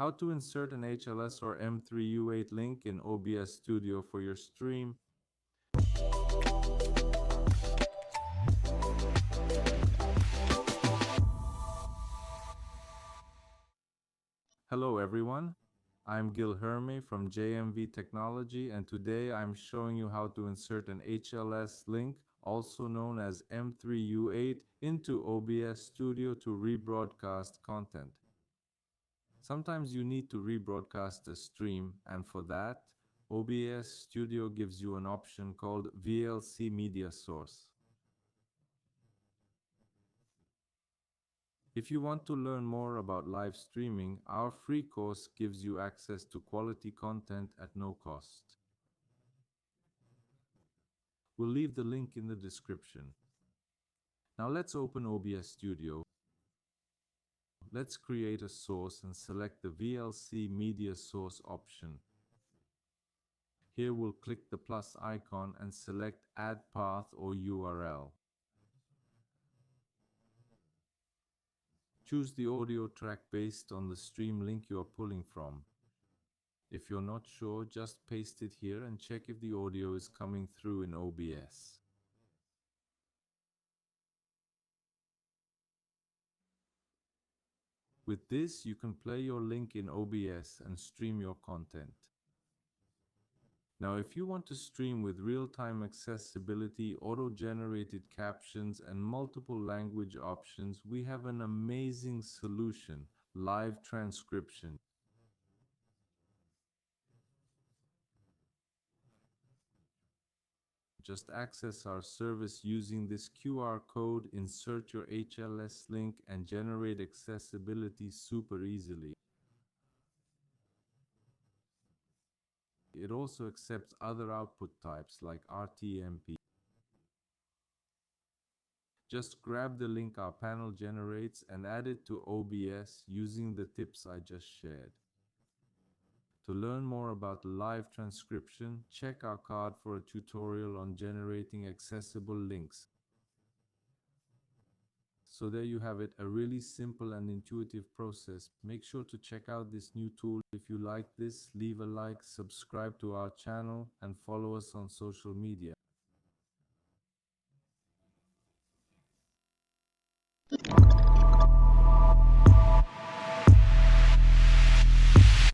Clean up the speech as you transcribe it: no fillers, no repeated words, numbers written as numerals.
How to insert an HLS or M3U8 link in OBS Studio for your stream. Hello everyone, I'm Gil Herme from JMV Technology, and today I'm showing you how to insert an HLS link, also known as M3U8, into OBS Studio to rebroadcast content. Sometimes you need to rebroadcast a stream, and for that, OBS Studio gives you an option called VLC Media Source. If you want to learn more about live streaming, our free course gives you access to quality content at no cost. We'll leave the link in the description. Now let's open OBS Studio. Let's create a source and select the VLC Media Source option. Here we'll click the plus icon and select Add Path or URL. Choose the audio track based on the stream link you are pulling from. If you're not sure, just paste it here and check if the audio is coming through in OBS. With this, you can play your link in OBS and stream your content. Now, if you want to stream with real-time accessibility, auto-generated captions, and multiple language options, we have an amazing solution: live transcription. Just access our service using this QR code, insert your HLS link, and generate accessibility super easily. It also accepts other output types like RTMP. Just grab the link our panel generates and add it to OBS using the tips I just shared. To learn more about live transcription, check our card for a tutorial on generating accessible links. So there you have it, a really simple and intuitive process. Make sure to check out this new tool. If you like this, leave a like, subscribe to our channel, and follow us on social media.